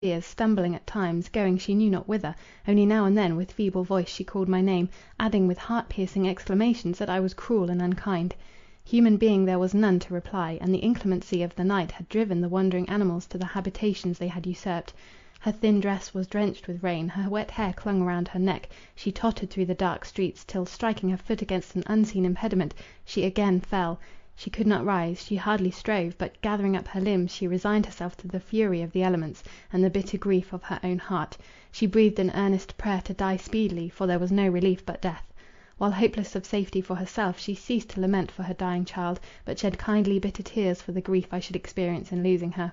tears, stumbling at times, going she knew not whither; only now and then with feeble voice she called my name, adding with heart-piercing exclamations that I was cruel and unkind. Human being there was none to reply, and the inclemency of the night had driven the wandering animals to the habitations they had usurped. Her thin dress was drenched with rain, her wet hair clung around her neck, she tottered through the dark streets, till, striking her foot against an unseen impediment, she again fell. She could not rise, she hardly strove, but gathering up her limbs, she resigned herself to the fury of the elements, and the bitter grief of her own heart. She breathed an earnest prayer to die speedily, for there was no relief but death. While hopeless of safety for herself, she ceased to lament for her dying child, but shed kindly bitter tears for the grief I should experience in losing her.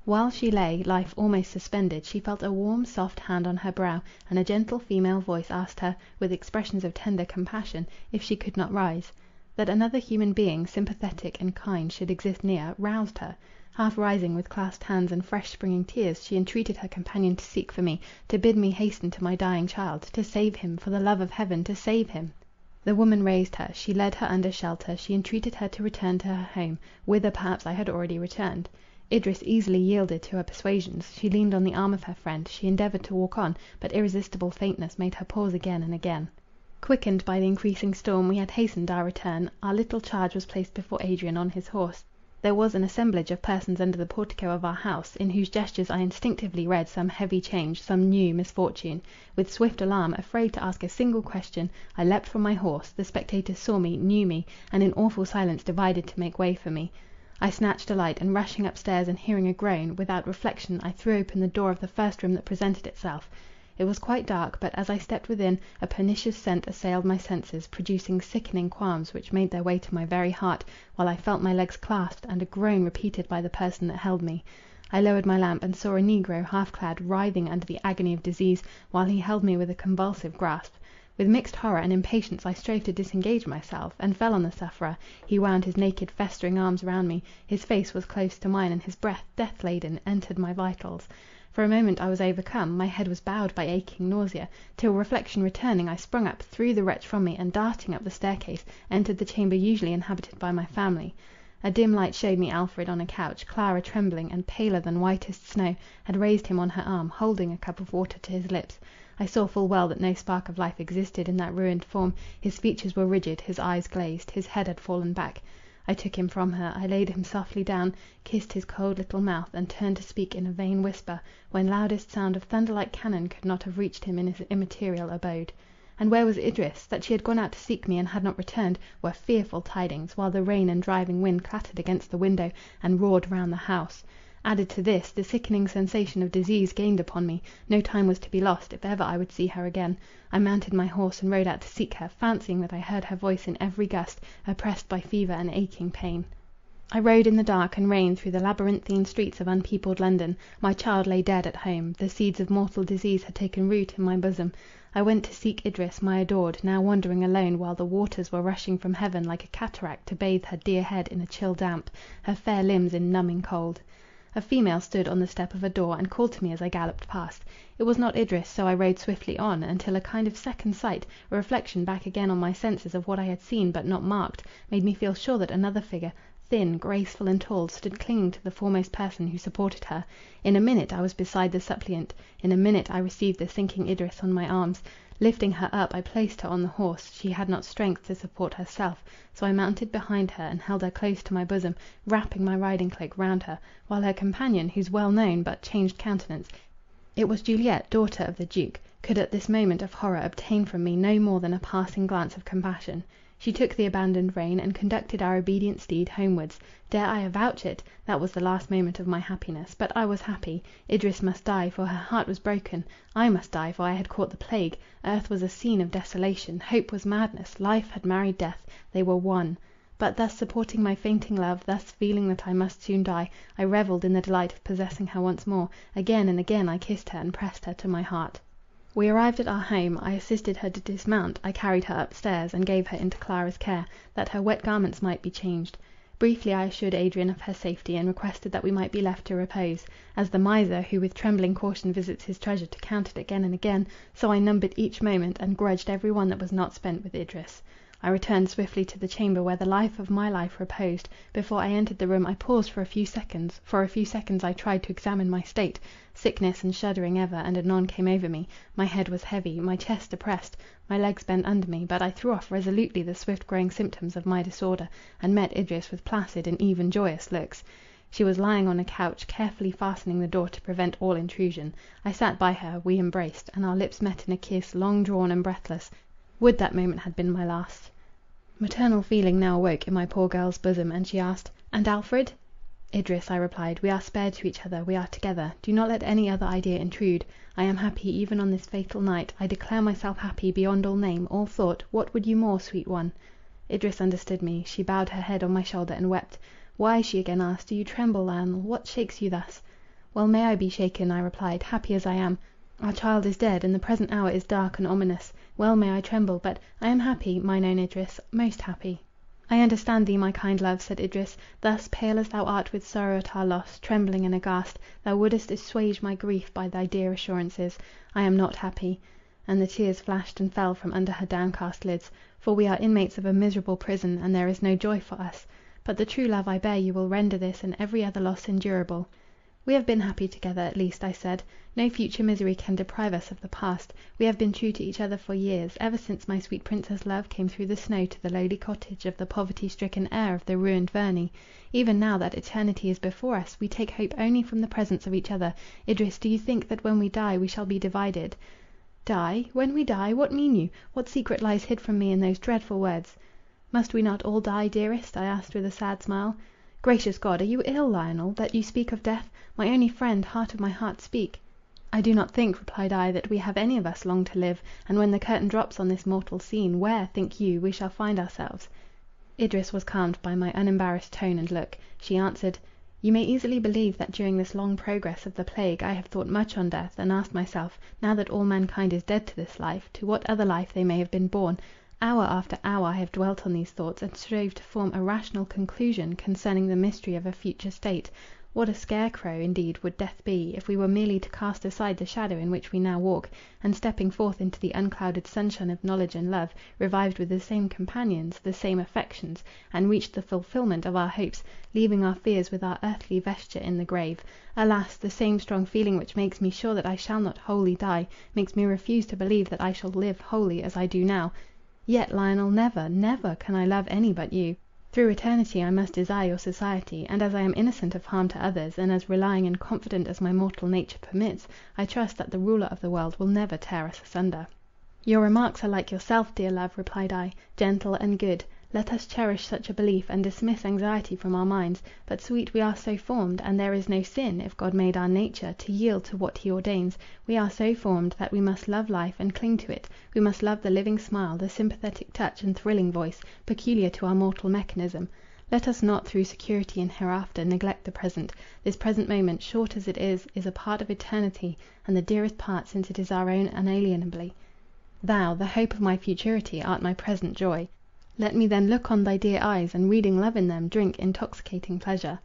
While she lay, life almost suspended, she felt a warm, soft hand on her brow, and a gentle female voice asked her, with expressions of tender compassion, if she could not rise. That another human being, sympathetic and kind, should exist near, roused her. Half rising, with clasped hands and fresh springing tears, she entreated her companion to seek for me, to bid me hasten to my dying child, to save him, for the love of heaven, to save him. The woman raised her, she led her under shelter, she entreated her to return to her home, whither perhaps I had already returned. Idris easily yielded to her persuasions. She leaned on the arm of her friend, she endeavoured to walk on, but irresistible faintness made her pause again and again. Quickened by the increasing storm, we had hastened our return. Our little charge was placed before Adrian on his horse. There was an assemblage of persons under the portico of our house, in whose gestures I instinctively read some heavy change, some new misfortune. With swift alarm, afraid to ask a single question, I leapt from my horse; the spectators saw me, knew me, and in awful silence divided to make way for me. I snatched a light, and rushing up stairs, and hearing a groan, without reflection I threw open the door of the first room that presented itself. It was quite dark, but as I stepped within, a pernicious scent assailed my senses, producing sickening qualms, which made their way to my very heart, while I felt my legs clasped, and a groan repeated by the person that held me. I lowered my lamp, and saw a negro, half clad, writhing under the agony of disease, while he held me with a convulsive grasp. With mixed horror and impatience I strove to disengage myself, and fell on the sufferer. He wound his naked festering arms around me, his face was close to mine, and his breath, death-laden, entered my vitals. For a moment I was overcome, my head was bowed by aching nausea, till reflection returning, I sprung up, threw the wretch from me, and darting up the staircase, entered the chamber usually inhabited by my family. A dim light showed me Alfred on a couch. Clara, trembling, and paler than whitest snow, had raised him on her arm, holding a cup of water to his lips. I saw full well that no spark of life existed in that ruined form. His features were rigid, his eyes glazed, his head had fallen back. I took him from her, I laid him softly down, kissed his cold little mouth, and turned to speak in a vain whisper, when loudest sound of thunder-like cannon could not have reached him in his immaterial abode. And where was Idris? That she had gone out to seek me, and had not returned, were fearful tidings, while the rain and driving wind clattered against the window, and roared round the house. Added to this, the sickening sensation of disease gained upon me. No time was to be lost, if ever I would see her again. I mounted my horse, and rode out to seek her, fancying that I heard her voice in every gust, oppressed by fever and aching pain. I rode in the dark and rain through the labyrinthine streets of unpeopled London. My child lay dead at home. The seeds of mortal disease had taken root in my bosom. I went to seek Idris, my adored, now wandering alone, while the waters were rushing from heaven like a cataract to bathe her dear head in a chill damp, her fair limbs in numbing cold. A female stood on the step of a door, and called to me as I galloped past. It was not Idris, so I rode swiftly on, until a kind of second sight, a reflection back again on my senses of what I had seen but not marked, made me feel sure that another figure, thin, graceful, and tall, stood clinging to the foremost person who supported her. In a minute I was beside the suppliant. In a minute I received the sinking Idris on my arms. Lifting her up, I placed her on the horse. She had not strength to support herself, so I mounted behind her, and held her close to my bosom, wrapping my riding cloak round her, while her companion, whose well-known but changed countenance—it was Juliet, daughter of the Duke—could at this moment of horror obtain from me no more than a passing glance of compassion. She took the abandoned rein, and conducted our obedient steed homewards. Dare I avouch it? That was the last moment of my happiness. But I was happy. Idris must die, for her heart was broken. I must die, for I had caught the plague. Earth was a scene of desolation. Hope was madness. Life had married death. They were one. But thus supporting my fainting love, thus feeling that I must soon die, I revelled in the delight of possessing her once more. Again and again I kissed her, and pressed her to my heart. We arrived at our home. I assisted her to dismount. I carried her up stairs, and gave her into Clara's care, that her wet garments might be changed. Briefly I assured Adrian of her safety, and requested that we might be left to repose. As the miser, who with trembling caution visits his treasure to count it again and again, so I numbered each moment, and grudged every one that was not spent with Idris. I returned swiftly to the chamber where the life of my life reposed. Before I entered the room, I paused for a few seconds. For a few seconds I tried to examine my state. Sickness and shuddering ever and anon came over me. My head was heavy, my chest oppressed, my legs bent under me, but I threw off resolutely the swift-growing symptoms of my disorder, and met Idris with placid and even joyous looks. She was lying on a couch, carefully fastening the door to prevent all intrusion. I sat by her, we embraced, and our lips met in a kiss long drawn and breathless. Would that moment had been my last! Maternal feeling now awoke in my poor girl's bosom, and she asked, "And Alfred?" "Idris," I replied, "we are spared to each other, we are together. Do not let any other idea intrude. I am happy even on this fatal night. I declare myself happy beyond all name, all thought. What would you more, sweet one?" Idris understood me. She bowed her head on my shoulder and wept. "Why," she again asked, "do you tremble, Lionel? What shakes you thus?" "Well may I be shaken," I replied, "happy as I am. Our child is dead, and the present hour is dark and ominous. Well may I tremble, but I am happy, mine own Idris, most happy." "I understand thee, my kind love," said Idris. "Thus, pale as thou art with sorrow at our loss, trembling and aghast, thou wouldest assuage my grief by thy dear assurances. I am not happy." And the tears flashed and fell from under her downcast lids. "For we are inmates of a miserable prison, and there is no joy for us. But the true love I bear you will render this and every other loss endurable." "We have been happy together, at least," I said. "No future misery can deprive us of the past. We have been true to each other for years, ever since my sweet princess love came through the snow to the lowly cottage of the poverty-stricken heir of the ruined Verney. Even now that eternity is before us, we take hope only from the presence of each other. Idris, do you think that when we die we shall be divided?" "Die? When we die? What mean you? What secret lies hid from me in those dreadful words?" "Must we not all die, dearest?" I asked with a sad smile. "Gracious God! Are you ill, Lionel, that you speak of death? My only friend, heart of my heart, speak." "I do not think," replied I, "that we have any of us long to live; and when the curtain drops on this mortal scene, where, think you, we shall find ourselves?" Idris was calmed by my unembarrassed tone and look. She answered, "You may easily believe that during this long progress of the plague I have thought much on death, and asked myself, now that all mankind is dead to this life, to what other life they may have been born. Hour after hour I have dwelt on these thoughts, and strove to form a rational conclusion concerning the mystery of a future state. What a scarecrow, indeed, would death be, if we were merely to cast aside the shadow in which we now walk, and stepping forth into the unclouded sunshine of knowledge and love, revived with the same companions, the same affections, and reached the fulfilment of our hopes, leaving our fears with our earthly vesture in the grave. Alas! the same strong feeling which makes me sure that I shall not wholly die, makes me refuse to believe that I shall live wholly as I do now. Yet, Lionel, never, never can I love any but you. Through eternity I must desire your society, and as I am innocent of harm to others, and as relying and confident as my mortal nature permits, I trust that the ruler of the world will never tear us asunder." "Your remarks are like yourself, dear love," replied I, "gentle and good. Let us cherish such a belief, and dismiss anxiety from our minds. But, sweet, we are so formed, and there is no sin, if God made our nature, to yield to what he ordains. We are so formed, that we must love life and cling to it. We must love the living smile, the sympathetic touch and thrilling voice, peculiar to our mortal mechanism. Let us not, through security in hereafter, neglect the present. This present moment, short as it is a part of eternity, and the dearest part, since it is our own unalienably. Thou, the hope of my futurity, art my present joy. Let me then look on thy dear eyes, and reading love in them, drink intoxicating pleasure."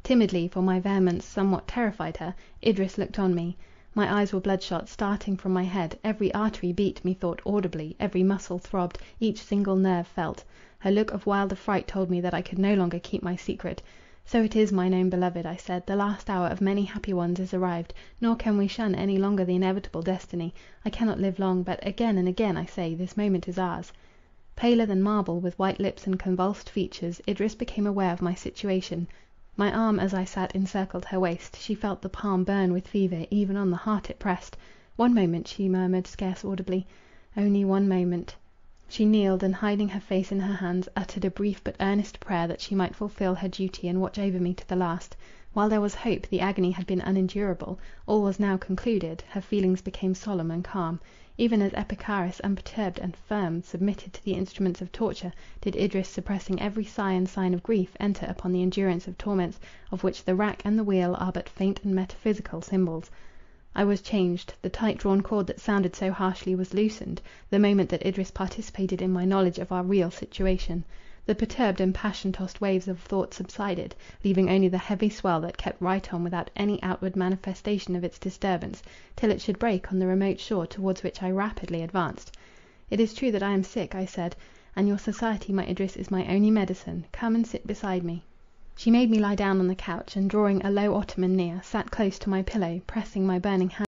Timidly, for my vehemence somewhat terrified her, Idris looked on me. My eyes were bloodshot, starting from my head; every artery beat, methought, audibly; every muscle throbbed; each single nerve felt. Her look of wild affright told me that I could no longer keep my secret. "So it is, mine own beloved," I said, "the last hour of many happy ones is arrived, nor can we shun any longer the inevitable destiny. I cannot live long, but again and again I say, this moment is ours." Paler than marble, with white lips and convulsed features, Idris became aware of my situation. My arm, as I sat, encircled her waist. She felt the palm burn with fever, even on the heart it pressed. "One moment," she murmured, scarce audibly, "only one moment." She kneeled, and hiding her face in her hands, uttered a brief but earnest prayer that she might fulfil her duty and watch over me to the last. While there was hope, the agony had been unendurable. All was now concluded. Her feelings became solemn and calm. Even as Epicharis, unperturbed and firm, submitted to the instruments of torture, did Idris, suppressing every sigh and sign of grief, enter upon the endurance of torments, of which the rack and the wheel are but faint and metaphysical symbols. I was changed. The tight-drawn cord that sounded so harshly was loosened, the moment that Idris participated in my knowledge of our real situation. The perturbed and passion-tossed waves of thought subsided, leaving only the heavy swell that kept right on without any outward manifestation of its disturbance, till it should break on the remote shore towards which I rapidly advanced. "It is true that I am sick," I said, and your society, my Idris, is my only medicine. Come and sit beside me." She made me lie down on the couch, and drawing a low ottoman near, sat close to my pillow, pressing my burning hand